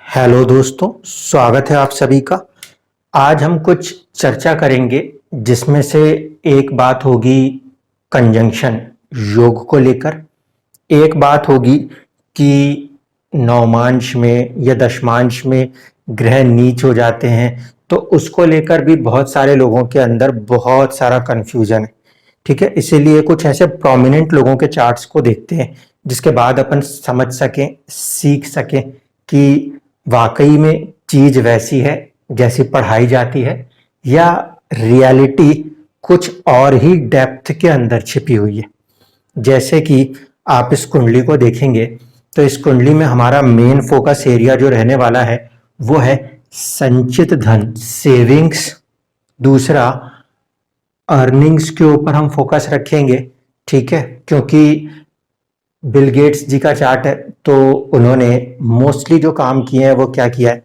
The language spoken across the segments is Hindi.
हेलो दोस्तों, स्वागत है आप सभी का। आज हम कुछ चर्चा करेंगे जिसमें से एक बात होगी कंजंक्शन योग को लेकर, एक बात होगी कि नवमांश में या दशमांश में ग्रह नीच हो जाते हैं तो उसको लेकर भी बहुत सारे लोगों के अंदर बहुत सारा कंफ्यूजन है। ठीक है, इसीलिए कुछ ऐसे प्रोमिनेंट लोगों के चार्ट्स को देखते हैं जिसके बाद अपन समझ सकें, सीख सकें कि वाकई में चीज वैसी है जैसी पढ़ाई जाती है या रियलिटी कुछ और ही डेप्थ के अंदर छिपी हुई है। जैसे कि आप इस कुंडली को देखेंगे तो इस कुंडली में हमारा मेन फोकस एरिया जो रहने वाला है वो है संचित धन, सेविंग्स। दूसरा, अर्निंग्स के ऊपर हम फोकस रखेंगे। ठीक है, क्योंकि बिल गेट्स जी का चार्ट है तो उन्होंने मोस्टली जो काम किए हैं वो क्या किया है,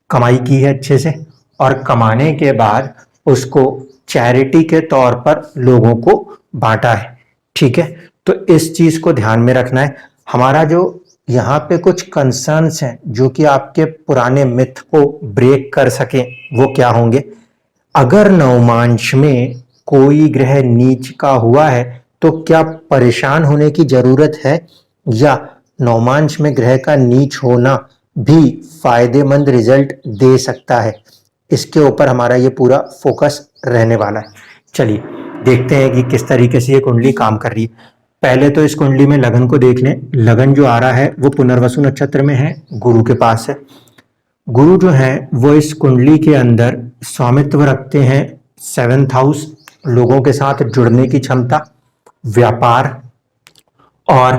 कमाई की है अच्छे से, और कमाने के बाद उसको चैरिटी के तौर पर लोगों को बांटा है। ठीक है, तो इस चीज को ध्यान में रखना है। हमारा जो यहाँ पे कुछ कंसर्न्स हैं जो कि आपके पुराने मिथ को ब्रेक कर सकें वो क्या होंगे। अगर नवमांश में कोई ग्रह नीच का हुआ है तो क्या परेशान होने की जरूरत है, या नवमांश में ग्रह का नीच होना भी फायदेमंद रिजल्ट दे सकता है, इसके ऊपर हमारा ये पूरा फोकस रहने वाला है। चलिए देखते हैं कि किस तरीके से ये कुंडली काम कर रही है। पहले तो इस कुंडली में लगन को देख लें। लगन जो आ रहा है वो पुनर्वसु नक्षत्र में है, गुरु के पास है। गुरु जो है वो इस कुंडली के अंदर स्वामित्व रखते हैं 7th हाउस, लोगों के साथ जुड़ने की क्षमता, व्यापार, और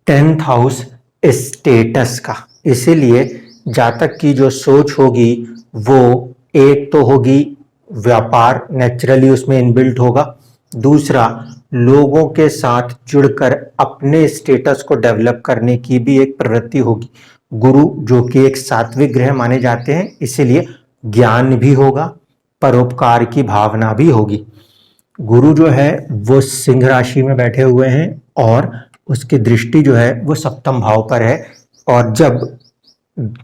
10th हाउस स्टेटस का। इसीलिए जातक की जो सोच होगी वो एक तो होगी व्यापार, नेचुरली उसमें इनबिल्ट होगा। दूसरा, लोगों के साथ जुड़कर अपने स्टेटस को डेवलप करने की भी एक प्रवृत्ति होगी। गुरु जो कि एक सात्विक ग्रह माने जाते हैं, इसीलिए ज्ञान भी होगा, परोपकार की भावना भी होगी। गुरु जो है वो सिंह राशि में बैठे हुए हैं और उसकी दृष्टि जो है वो सप्तम भाव पर है। और जब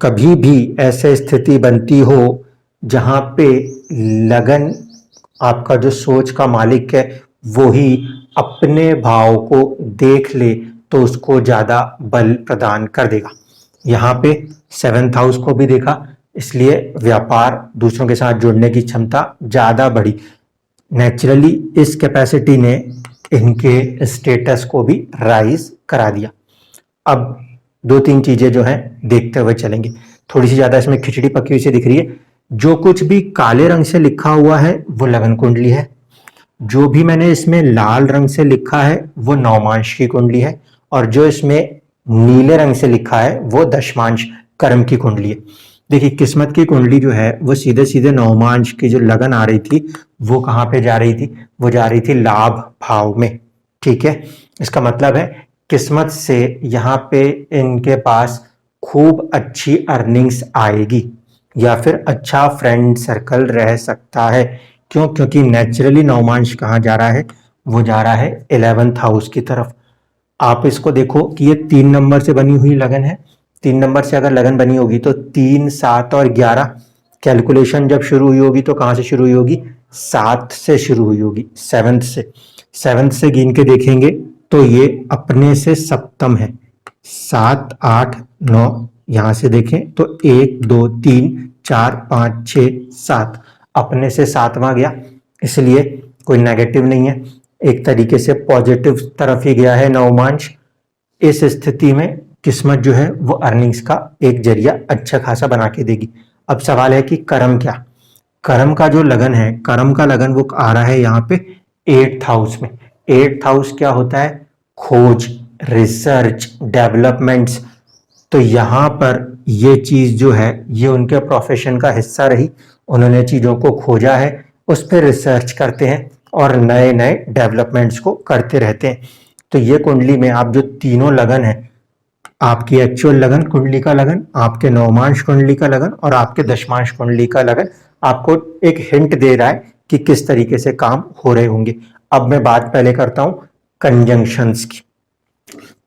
कभी भी ऐसे स्थिति बनती हो जहां पे लगन, आपका जो सोच का मालिक है, वो ही अपने भाव को देख ले तो उसको ज्यादा बल प्रदान कर देगा। यहाँ पे 7th हाउस को भी देखा, इसलिए व्यापार, दूसरों के साथ जुड़ने की क्षमता ज्यादा बढ़ी। नेचुरली इस कैपेसिटी ने इनके स्टेटस को भी राइज करा दिया। अब दो तीन चीजें जो हैं देखते हुए चलेंगे। थोड़ी सी ज्यादा इसमें खिचड़ी पकी हुई सी दिख रही है। जो कुछ भी काले रंग से लिखा हुआ है वो लगन कुंडली है। जो भी मैंने इसमें लाल रंग से लिखा है वो नवमांश की कुंडली है, और जो इसमें नीले रंग से लिखा है वो दशमांश कर्म की कुंडली है। देखिए, किस्मत की कुंडली जो है वो सीधे सीधे नवमांश की जो लगन आ रही थी वो कहाँ पे जा रही थी, वो जा रही थी लाभ भाव में। ठीक है, इसका मतलब है किस्मत से यहाँ पे इनके पास खूब अच्छी अर्निंग्स आएगी या फिर अच्छा फ्रेंड सर्कल रह सकता है। क्यों? क्योंकि नेचुरली नवमांश कहाँ जा रहा है, वो जा रहा है 11th हाउस की तरफ। आप इसको देखो कि ये 3 नंबर से बनी हुई लगन है। 3 नंबर से अगर लगन बनी होगी तो 3, 7 और 11 कैलकुलेशन जब शुरू हुई होगी तो कहाँ से शुरू हुई होगी, 7 से शुरू हुई होगी, 7th से गिन के देखेंगे तो ये अपने से सप्तम है। 7, 8, 9, यहां से देखें तो 1, 2, 3, 4, 5, 6, 7, अपने से 7वां गया, इसलिए कोई नेगेटिव नहीं है, एक तरीके से पॉजिटिव तरफ ही गया है नवमांश। इस स्थिति में किस्मत जो है वो अर्निंग्स का एक जरिया अच्छा खासा बना के देगी। अब सवाल है कि कर्म क्या। कर्म का जो लगन है, कर्म का लगन वो आ रहा है यहाँ पे 8th हाउस में। 8th हाउस क्या होता है, खोज, रिसर्च, डेवलपमेंट्स। तो यहाँ पर ये चीज जो है ये उनके प्रोफेशन का हिस्सा रही। उन्होंने चीजों को खोजा है, उस पर रिसर्च करते हैं और नए नए डेवलपमेंट्स को करते रहते हैं। तो ये कुंडली में आप जो तीनों लगन है, आपकी एक्चुअल लगन कुंडली का लगन, आपके नवमांश कुंडली का लगन और आपके दशमांश कुंडली का लगन, आपको एक हिंट दे रहा है कि किस तरीके से काम हो रहे होंगे। अब मैं बात पहले करता हूं कंजंक्शंस की।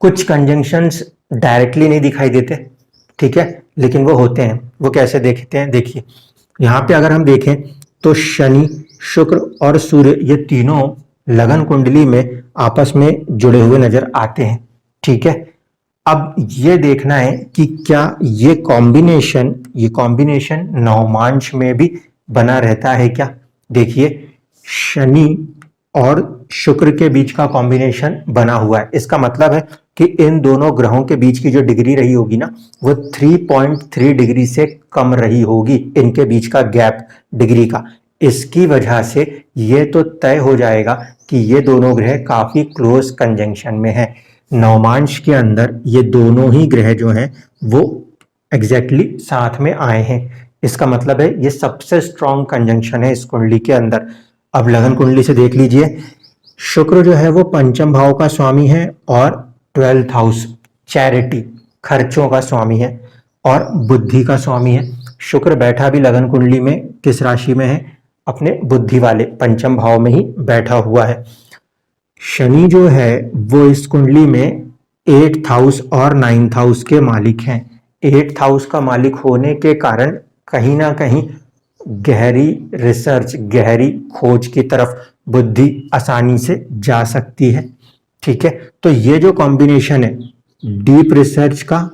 कुछ कंजंक्शंस डायरेक्टली नहीं दिखाई देते, ठीक है, लेकिन वो होते हैं। वो कैसे देखते हैं, देखिए यहाँ पे अगर हम देखें तो शनि, शुक्र और सूर्य ये तीनों लगन कुंडली में आपस में जुड़े हुए नजर आते हैं। ठीक है, अब ये देखना है कि क्या ये कॉम्बिनेशन नवमांश में भी बना रहता है क्या। देखिए शनि और शुक्र के बीच का कॉम्बिनेशन बना हुआ है, इसका मतलब है कि इन दोनों ग्रहों के बीच की जो डिग्री रही होगी ना वो 3.3 डिग्री से कम रही होगी, इनके बीच का गैप डिग्री का। इसकी वजह से ये तो तय हो जाएगा कि ये दोनों ग्रह काफी क्लोज कंजंक्शन में है। नवमांश के अंदर ये दोनों ही ग्रह जो हैं वो एग्जैक्टली साथ में आए हैं। इसका मतलब है ये सबसे स्ट्रॉन्ग कंजंक्शन है इस कुंडली के अंदर। अब लगन कुंडली से देख लीजिए, शुक्र जो है वो पंचम भाव का स्वामी है और 12th हाउस चैरिटी खर्चों का स्वामी है और बुद्धि का स्वामी है। शुक्र बैठा भी लगन कुंडली में किस राशि में है, अपने बुद्धि वाले पंचम भाव में ही बैठा हुआ है। शनि जो है वो इस कुंडली में 8th हाउस और 9th हाउस के मालिक हैं। 8th हाउस का मालिक होने के कारण कहीं ना कहीं गहरी रिसर्च, गहरी खोज की तरफ बुद्धि आसानी से जा सकती है। ठीक है, तो ये जो कॉम्बिनेशन है डीप रिसर्च का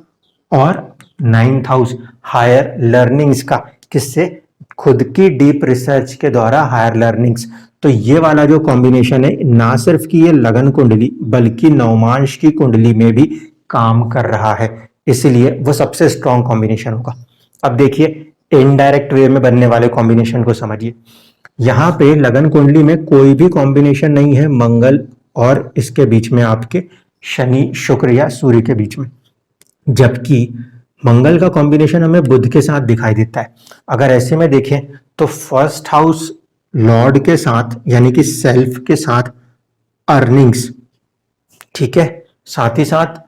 और 9th हाउस हायर लर्निंग्स का, किससे, खुद की डीप रिसर्च के द्वारा हायर लर्निंग्स, तो ये वाला जो कॉम्बिनेशन है ना सिर्फ कि ये लगन कुंडली बल्कि नवमांश की कुंडली में भी काम कर रहा है, इसलिए वो सबसे स्ट्रॉन्ग कॉम्बिनेशन होगा। अब देखिए इनडायरेक्ट वे में बनने वाले कॉम्बिनेशन को समझिए। यहाँ पे लगन कुंडली में कोई भी कॉम्बिनेशन नहीं है मंगल और इसके बीच में आपके शनि, शुक्र या सूर्य के बीच में, जबकि मंगल का कॉम्बिनेशन हमें बुध के साथ दिखाई देता है। अगर ऐसे में देखें तो फर्स्ट हाउस लॉर्ड के साथ यानी कि सेल्फ के साथ अर्निंग्स, ठीक है, साथ ही साथ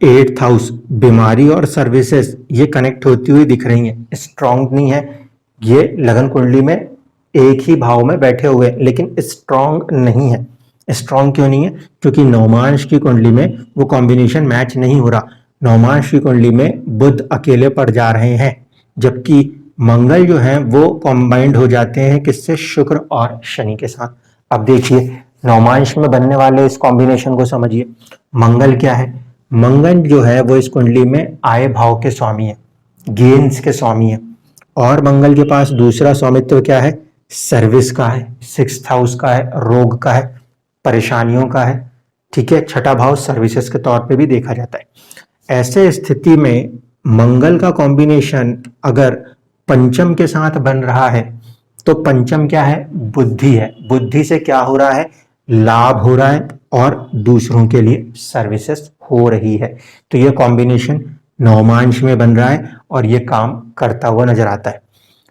8th हाउस बीमारी और सर्विसेज ये कनेक्ट होती हुई दिख रही हैं। स्ट्रॉन्ग नहीं है, ये लगन कुंडली में एक ही भाव में बैठे हुए हैं लेकिन स्ट्रॉन्ग नहीं है। स्ट्रॉन्ग क्यों नहीं है, क्योंकि नवमांश की कुंडली में वो कॉम्बिनेशन मैच नहीं हो रहा। नवमांश की कुंडली में बुध अकेले पड़ जा रहे हैं, जबकि मंगल जो है वो कॉम्बाइंड हो जाते हैं किससे, शुक्र और शनि के साथ। अब देखिए नवमांश में बनने वाले इस कॉम्बिनेशन को समझिए। मंगल क्या है, मंगल जो है वो इस कुंडली में आय भाव के स्वामी है, गेन्स के स्वामी है, और मंगल के पास दूसरा स्वामित्व क्या है, सर्विस का है, 6th हाउस का है, रोग का है, परेशानियों का है। ठीक है, छठा भाव सर्विसेज के तौर पे भी देखा जाता है। ऐसे स्थिति में मंगल का कॉम्बिनेशन अगर पंचम के साथ बन रहा है तो पंचम क्या है, बुद्धि है। बुद्धि से क्या हो रहा है, लाभ हो रहा है और दूसरों के लिए सर्विसेज हो रही है। तो ये कॉम्बिनेशन नवमांश में बन रहा है और ये काम करता हुआ नजर आता है।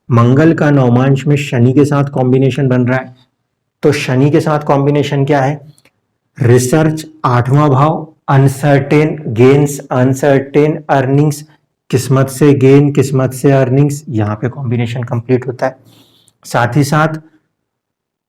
मंगल का नवमांश में शनि के साथ कॉम्बिनेशन बन रहा है, तो शनि के साथ कॉम्बिनेशन क्या है, रिसर्च 8वां भाव, अनसर्टेन गेन्स, अनसर्टेन अर्निंग्स, किस्मत से गेन, किस्मत से अर्निंग्स, यहाँ पे कॉम्बिनेशन कंप्लीट होता है। साथ ही साथ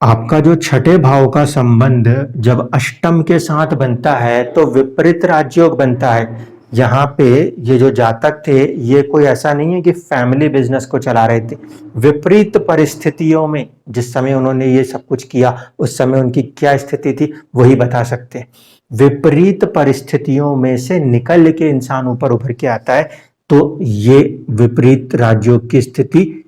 आपका जो छठे भाव का संबंध जब अष्टम के साथ बनता है तो विपरीत राजयोग बनता है। यहाँ पे ये जो जातक थे ये कोई ऐसा नहीं है कि फैमिली बिजनेस को चला रहे थे। विपरीत परिस्थितियों में जिस समय उन्होंने ये सब कुछ किया उस समय उनकी क्या स्थिति थी वही बता सकते हैं। विपरीत परिस्थितियों में से निकल के इंसान ऊपर उभर के आता है, तो ये विपरीत राजयोग की स्थिति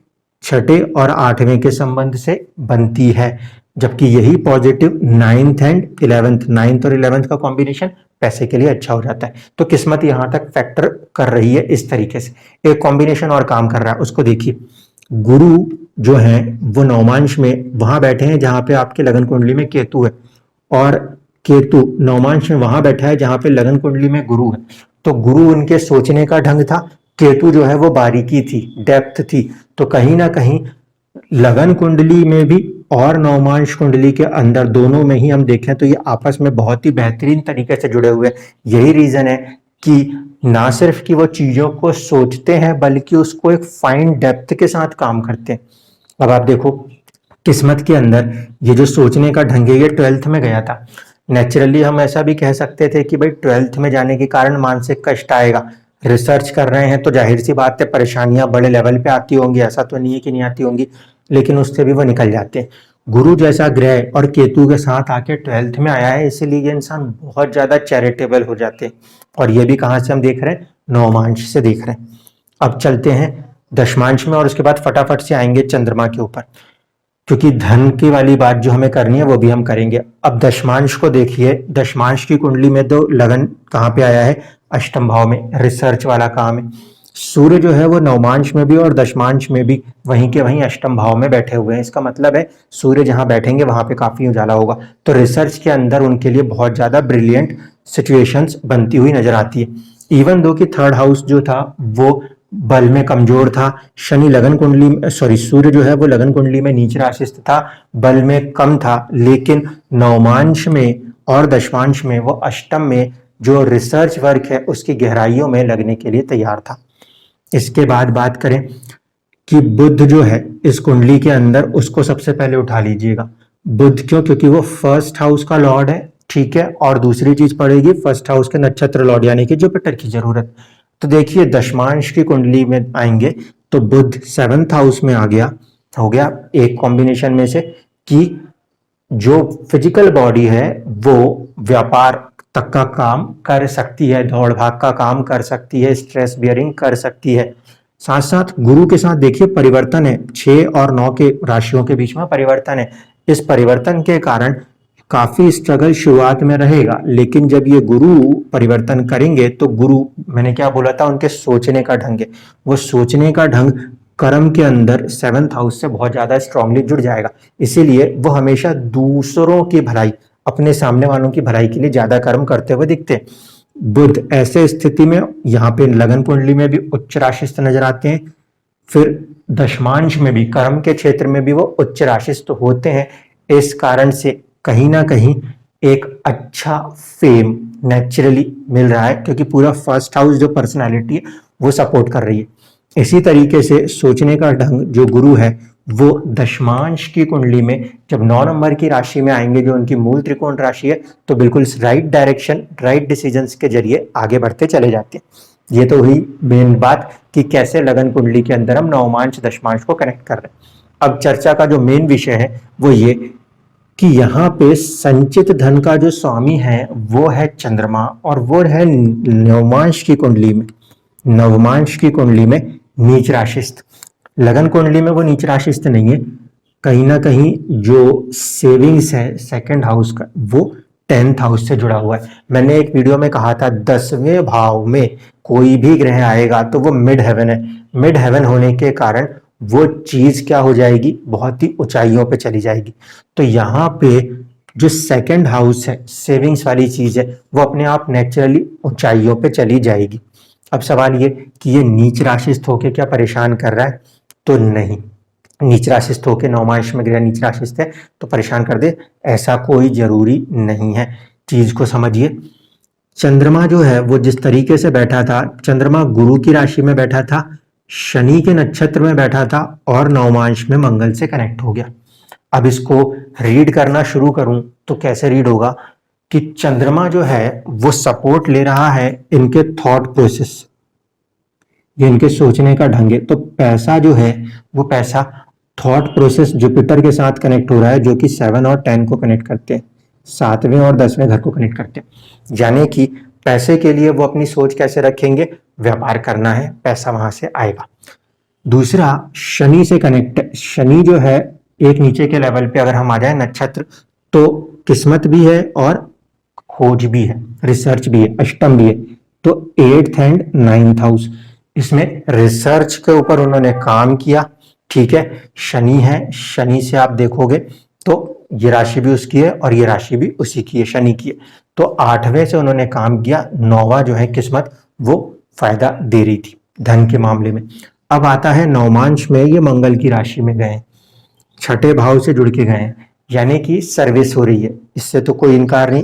छठे और 8वें के संबंध से बनती है। जबकि यही positive 9th and 11th, 9th और 11th का कॉम्बिनेशन पैसे के लिए अच्छा हो जाता है। तो किस्मत यहां तक फैक्टर कर रही है इस तरीके से। एक कॉम्बिनेशन और काम कर रहा है, उसको देखिए। गुरु जो है वो नवमांश में वहां बैठे हैं जहां पे आपके लगन कुंडली में केतु है, और केतु नवमांश में वहां बैठा है जहां पे लगन कुंडली में गुरु है। तो गुरु उनके सोचने का ढंग था, केतु जो है वो बारीकी थी, डेप्थ थी। तो कहीं ना कहीं लगन कुंडली में भी और नवमांश कुंडली के अंदर दोनों में ही हम देखें तो ये आपस में बहुत ही बेहतरीन तरीके से जुड़े हुए हैं। यही रीजन है कि ना सिर्फ कि वो चीजों को सोचते हैं बल्कि उसको एक फाइन डेप्थ के साथ काम करते हैं। अब आप देखो किस्मत के अंदर ये जो सोचने का ढंग है ये 12th में गया था। नेचुरली हम ऐसा भी कह सकते थे कि भाई 12th में जाने के कारण मानसिक कष्ट आएगा, रिसर्च कर रहे हैं तो जाहिर सी बात है परेशानियां बड़े लेवल पे आती होंगी, ऐसा तो नहीं है कि नहीं आती होंगी, लेकिन उससे भी वो निकल जाते हैं। गुरु जैसा ग्रह और केतु के साथ आके 12th में आया है, इसीलिए ये इंसान बहुत ज्यादा चैरिटेबल हो जाते हैं। और ये भी कहाँ से हम देख रहे हैं, नवमांश से देख रहे हैं। अब चलते हैं दशमांश में और उसके बाद फटाफट से आएंगे चंद्रमा के ऊपर, क्योंकि धन की वाली बात जो हमें करनी है वो भी हम करेंगे। अब दशमांश को देखिए, दशमांश की कुंडली में तो लगन कहाँ पे आया है, अष्टम भाव में, रिसर्च वाला काम है। सूर्य जो है वो नवमांश में भी और दशमांश में भी वहीं के वहीं अष्टम भाव में बैठे हुए हैं। इसका मतलब है सूर्य जहां बैठेंगे वहां पे काफी उजाला होगा, तो रिसर्च के अंदर उनके लिए बहुत ज्यादा ब्रिलियंट सिचुएशंस बनती हुई नजर आती है। इवन दो कि थर्ड हाउस जो था वो बल में कमजोर था, शनि लगन कुंडली, सॉरी सूर्य जो है वो लगन कुंडली में नीच राशिस्थ था, बल में कम था, लेकिन नवमांश में और दशमांश में वो अष्टम में जो रिसर्च वर्क है उसकी गहराइयों में लगने के लिए तैयार था। इसके बाद बात करें कि बुध जो है इस कुंडली के अंदर, उसको सबसे पहले उठा लीजिएगा। बुध क्यों, क्योंकि वो फर्स्ट हाउस का लॉर्ड है, ठीक है। और दूसरी चीज पड़ेगी फर्स्ट हाउस के नक्षत्र लॉर्ड यानी कि जुपिटर की जरूरत। तो देखिए दशमांश की कुंडली में आएंगे तो बुध 7th हाउस में आ गया, हो गया एक कॉम्बिनेशन में से कि जो फिजिकल बॉडी है वो व्यापार तक का काम कर सकती है, दौड़ भाग का काम कर सकती है, स्ट्रेस बियरिंग कर सकती है। साथ साथ गुरु के साथ देखिए परिवर्तन है, 6 और 9 के राशियों के बीच में परिवर्तन है। इस परिवर्तन के कारण काफी स्ट्रगल शुरुआत में रहेगा, लेकिन जब ये गुरु परिवर्तन करेंगे तो गुरु, मैंने क्या बोला था, उनके सोचने का ढंग है, वो सोचने का ढंग कर्म के अंदर 7th हाउस से बहुत ज्यादा स्ट्रांगली जुड़ जाएगा। इसीलिए वो हमेशा दूसरों की भलाई, अपने सामने वालों की भलाई के लिए ज्यादा कर्म करते हुए दिखते हैं। बुध ऐसे स्थिति में यहाँ पे लगन कुंडली में भी उच्च राशिस्थ नजर आते हैं, फिर दशमांश में भी कर्म के क्षेत्र में भी वो उच्च राशिस्थ होते हैं। इस कारण से कहीं ना कहीं एक अच्छा फेम नेचुरली मिल रहा है, क्योंकि पूरा फर्स्ट हाउस जो पर्सनालिटी है वो सपोर्ट कर रही है। इसी तरीके से सोचने का ढंग जो गुरु है वो दशमांश की कुंडली में जब 9 नंबर की राशि में आएंगे, जो उनकी मूल त्रिकोण राशि है, तो बिल्कुल राइट डायरेक्शन, राइट डिसीजंस के जरिए आगे बढ़ते चले जाते हैं। ये तो हुई मेन बात कि कैसे लगन कुंडली के अंदर हम नवमांश दशमांश को कनेक्ट कर रहे हैं। अब चर्चा का जो मेन विषय है वो ये कि यहाँ पे संचित धन का जो स्वामी है वो है चंद्रमा, और वो है नवमांश की कुंडली में, नवमांश की कुंडली में नीच राशिस्थ। लगन कुंडली में वो नीच राशिस्थ नहीं है, कहीं ना कहीं जो सेविंग्स है सेकंड हाउस का वो 10th हाउस से जुड़ा हुआ है। मैंने एक वीडियो में कहा था 10वें भाव में कोई भी ग्रह आएगा तो वो मिड हेवन है, मिड हेवन होने के कारण वो चीज क्या हो जाएगी, बहुत ही ऊंचाइयों पे चली जाएगी। तो यहाँ पे जो सेकंड हाउस है सेविंग्स वाली चीज है वो अपने आप नेचुरली ऊंचाइयों पे चली जाएगी। अब सवाल ये कि ये नीच राशिस्थ होके क्या परेशान कर रहा है, तो नहीं, नीच राशिस्थ होके नवमांश में ग्रह नीच राशिस्थ है तो परेशान कर दे, ऐसा कोई जरूरी नहीं है। चीज को समझिए, चंद्रमा जो है वो जिस तरीके से बैठा था, चंद्रमा गुरु की राशि में बैठा था, शनि के नक्षत्र में बैठा था और नवमांश में मंगल से कनेक्ट हो गया। अब इसको रीड करना शुरू करूं तो कैसे रीड होगा कि चंद्रमा जो है वो सपोर्ट ले रहा है इनके थॉट प्रोसेस, ये इनके सोचने का ढंग है। तो पैसा जो है वो पैसा थॉट प्रोसेस जुपिटर के साथ कनेक्ट हो रहा है, जो कि 7 और 10 को कनेक्ट करते हैं, 7वें और 10वें घर को कनेक्ट करते हैं। यानी कि पैसे के लिए वो अपनी सोच कैसे रखेंगे, व्यापार करना है, पैसा वहां से आएगा। दूसरा शनि से कनेक्ट, शनि जो है एक नीचे के लेवल पे अगर हम आ जाए नक्षत्र, तो किस्मत भी है और खोज भी है, रिसर्च भी है, अष्टम भी है। तो 8th एंड 9th हाउस, इसमें रिसर्च के ऊपर उन्होंने काम किया, ठीक है। शनि है, शनि से आप देखोगे तो ये राशि भी उसकी है और ये राशि भी उसी की है, शनि की है। तो 8वें से उन्होंने काम किया, 9वां जो है किस्मत वो फायदा दे रही थी धन के मामले में। अब आता है नवमांश में, ये मंगल की राशि में गए, छठे भाव से जुड़ के गए, यानी कि सर्विस हो रही है, इससे तो कोई इनकार नहीं,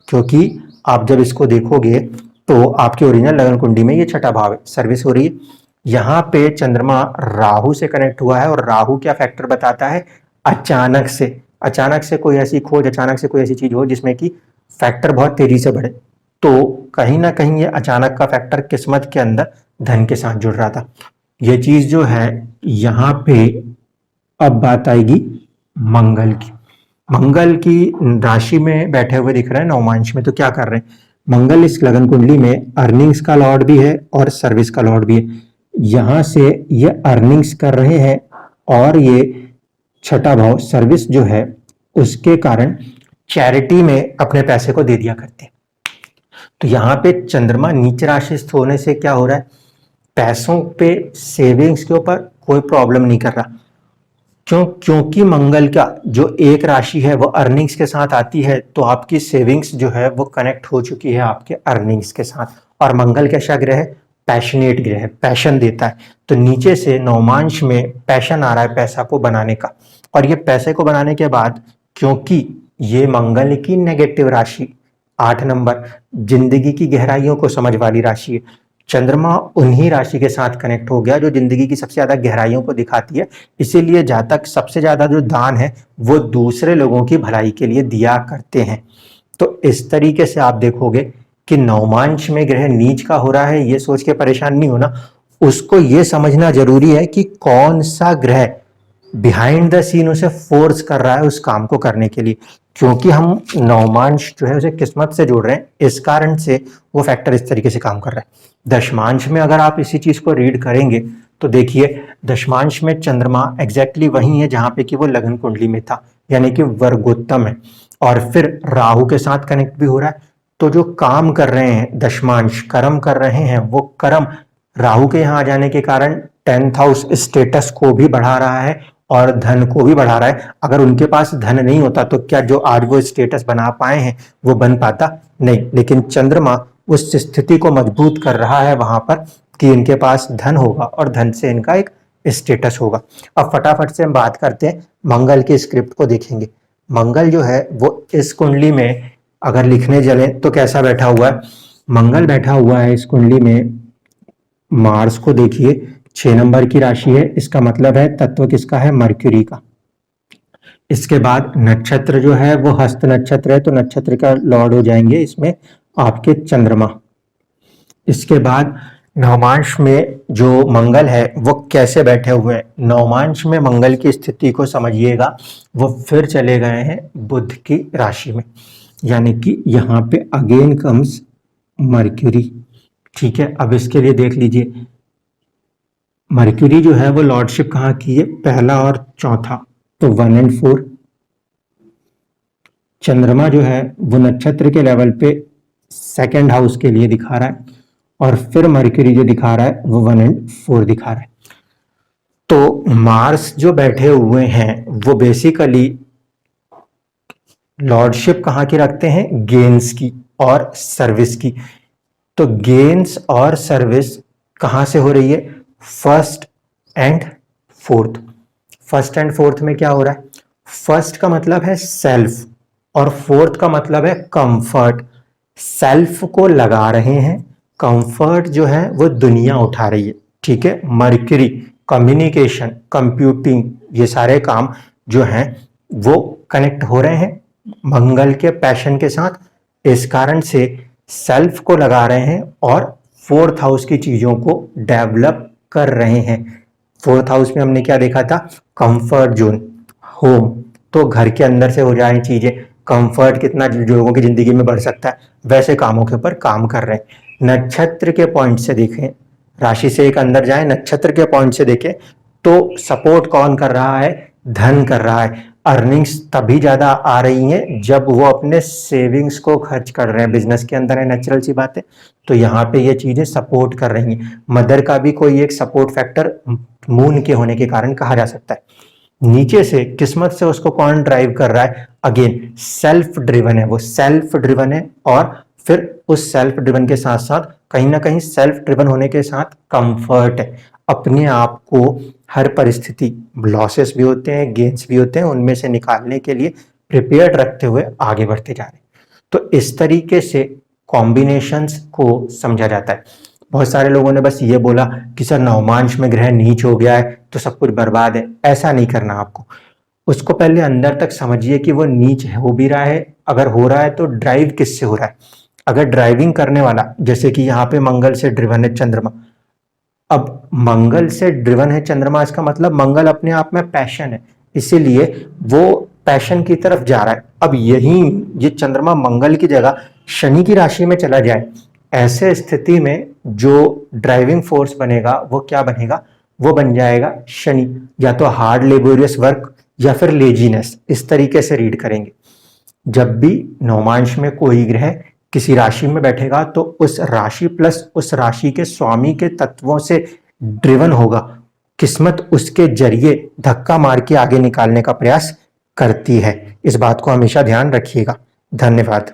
क्योंकि आप जब इसको देखोगे तो आपके ओरिजिनल लगन कुंडी में ये छठा भाव है, सर्विस हो रही है। यहाँ पे चंद्रमा राहु से कनेक्ट हुआ है, और राहु क्या फैक्टर बताता है, अचानक से कोई ऐसी खोज, अचानक से कोई ऐसी चीज हो जिसमें कि फैक्टर बहुत तेजी से बढ़े, तो कहीं ना कहीं ये अचानक का फैक्टर किस्मत के अंदर धन के साथ जुड़ रहा था। ये चीज जो है यहाँ पे अब बात आएगी मंगल की। मंगल की राशि में बैठे हुए दिख रहे हैं नवमांश में, तो क्या कर रहे हैं, मंगल इस लगन कुंडली में अर्निंग्स का लॉर्ड भी है और सर्विस का लॉर्ड भी है। यहां से ये अर्निंग्स कर रहे हैं और ये छठा भाव सर्विस जो है उसके कारण चैरिटी में अपने पैसे को दे दिया करते हैं। तो यहाँ पे चंद्रमा नीच राशिस्थ होने से क्या हो रहा है, पैसों पे सेविंग्स के ऊपर कोई प्रॉब्लम नहीं कर रहा। क्योंकि मंगल का जो एक राशि है वो अर्निंग्स के साथ आती है, तो आपकी सेविंग्स जो है वो कनेक्ट हो चुकी है आपके अर्निंग्स के साथ। और मंगल कैसा ग्रह है, पैशनेट ग्रह है, पैशन देता है। तो नीचे से नवमांश में पैशन आ रहा है पैसा को बनाने का, और ये पैसे को बनाने के बाद क्योंकि ये मंगल की नेगेटिव राशि 8 नंबर जिंदगी की गहराइयों को समझ वाली राशि है। चंद्रमा उन्हीं राशि के साथ कनेक्ट हो गया जो जिंदगी की सबसे ज्यादा गहराइयों को दिखाती है। इसीलिए जातक सबसे ज्यादा जो दान है वो दूसरे लोगों की भलाई के लिए दिया करते हैं। तो इस तरीके से आप देखोगे कि नवमांश में ग्रह नीच का हो रहा है, ये सोच के परेशान नहीं होना, उसको ये समझना जरूरी है कि कौन सा ग्रह बिहाइंड द सीन उसे फोर्स कर रहा है उस काम को करने के लिए। क्योंकि हम नवमांश जो है उसे किस्मत से जोड़ रहे हैं, इस कारण से वो फैक्टर इस तरीके से काम कर रहा है। दशमांश में अगर आप इसी चीज को रीड करेंगे तो देखिए दशमांश में चंद्रमा एग्जैक्टली वही है जहां पे कि वो लगन कुंडली में था, यानी कि वर्गोत्तम है, और फिर राहु के साथ कनेक्ट भी हो रहा है। तो जो काम कर रहे हैं दशमांश, कर्म कर रहे हैं, वो कर्म राहु के यहाँ आ जाने के कारण 10th हाउस स्टेटस को भी बढ़ा रहा है और धन को भी बढ़ा रहा है। अगर उनके पास धन नहीं होता तो क्या जो आज वो स्टेटस बना पाए हैं वो बन पाता नहीं, लेकिन चंद्रमा उस स्थिति को मजबूत कर रहा है वहां पर कि इनके पास धन होगा और धन से इनका एक स्टेटस होगा। अब फटाफट से हम बात करते हैं मंगल की स्क्रिप्ट को देखेंगे। मंगल जो है वो इस कुंडली में अगर लिखने चले तो कैसा बैठा हुआ है, मंगल बैठा हुआ है इस कुंडली में, मार्स को देखिए 6 नंबर की राशि है, इसका मतलब है तत्व किसका है, मर्क्यूरी का। इसके बाद नक्षत्र जो है वो हस्त नक्षत्र है, तो नक्षत्र का लॉर्ड हो जाएंगे इसमें आपके चंद्रमा। इसके बाद नवमांश में जो मंगल है वो कैसे बैठे हुए हैं, नवमांश में मंगल की स्थिति को समझिएगा, वो फिर चले गए हैं बुध की राशि में, यानी कि यहाँ पे अगेन कम्स मर्क्यूरी। ठीक है, अब इसके लिए देख लीजिए मर्क्यूरी जो है वो लॉर्डशिप कहाँ की है, पहला और चौथा, तो 1 और 4। चंद्रमा जो है वो नक्षत्र के लेवल पे सेकंड हाउस के लिए दिखा रहा है, और फिर मर्क्यूरी जो दिखा रहा है वो 1 और 4 दिखा रहा है। तो मार्स जो बैठे हुए हैं वो बेसिकली लॉर्डशिप कहाँ की रखते हैं, गेन्स की और सर्विस की। तो गेन्स और सर्विस कहाँ से हो रही है, first and fourth. First and fourth में क्या हो रहा है, फर्स्ट का मतलब है सेल्फ और फोर्थ का मतलब है कंफर्ट। सेल्फ को लगा रहे हैं, कंफर्ट जो है वो दुनिया उठा रही है। ठीक है, मर्क्यूरी कम्युनिकेशन, कंप्यूटिंग, ये सारे काम जो हैं वो कनेक्ट हो रहे हैं मंगल के पैशन के साथ। इस कारण से सेल्फ को लगा रहे हैं और 4th हाउस की चीजों को डेवलप कर रहे हैं। 4th हाउस में हमने क्या देखा था, कंफर्ट जोन, होम, तो घर के अंदर से हो जाए चीजें, कंफर्ट कितना लोगों की जिंदगी में बढ़ सकता है, वैसे कामों के ऊपर काम कर रहे हैं। नक्षत्र के पॉइंट से देखें, राशि से एक अंदर जाए, नक्षत्र के पॉइंट से देखें तो सपोर्ट कौन कर रहा है, धन कर रहा है। अर्निंग्स तभी ज्यादा आ रही हैं जब वो अपने सेविंग्स को खर्च कर रहे हैं, बिजनेस के अंदर है, नेचुरल सी बात है। तो यहाँ पे ये चीजें सपोर्ट कर रही हैं। मदर का भी कोई एक सपोर्ट फैक्टर मून के होने के कारण कहा जा सकता है। नीचे से किस्मत से उसको कौन ड्राइव कर रहा है, अगेन सेल्फ ड्रिवन है, वो सेल्फ ड्रिवन है, और फिर उस सेल्फ ड्रिवन के साथ साथ कहीं ना कहीं सेल्फ ड्रिवन होने के साथ कंफर्ट है। अपने आप को हर परिस्थिति, लॉसेस भी होते हैं, गेन्स भी होते हैं, उनमें से निकालने के लिए प्रिपेयर्ड रखते हुए आगे बढ़ते जा रहे हैं। तो इस तरीके से कॉम्बिनेशंस को समझा जाता है। बहुत सारे लोगों ने बस ये बोला कि सर नवमांश में ग्रह नीच हो गया है तो सब कुछ बर्बाद है, ऐसा नहीं करना आपको। उसको पहले अंदर तक समझिए कि वो नीच हो भी रहा है, अगर हो रहा है तो ड्राइव किससे हो रहा है। अगर ड्राइविंग करने वाला, जैसे कि यहाँ पे मंगल से ड्रिवन है चंद्रमा, अब मंगल से ड्रिवन है चंद्रमा, इसका मतलब मंगल अपने आप में पैशन है, इसीलिए वो पैशन की तरफ जा रहा है। अब यही ये चंद्रमा मंगल की जगह शनि की राशि में चला जाए, ऐसे स्थिति में जो ड्राइविंग फोर्स बनेगा वो क्या बनेगा, वो बन जाएगा शनि, या तो हार्ड लेबोरियस वर्क या फिर लेजीनेस, इस तरीके से रीड करेंगे। जब भी नवमांश में कोई ग्रह किसी राशि में बैठेगा तो उस राशि प्लस उस राशि के स्वामी के तत्वों से ड्रिवन होगा, किस्मत उसके जरिए धक्का मार के आगे निकालने का प्रयास करती है। इस बात को हमेशा ध्यान रखिएगा। धन्यवाद।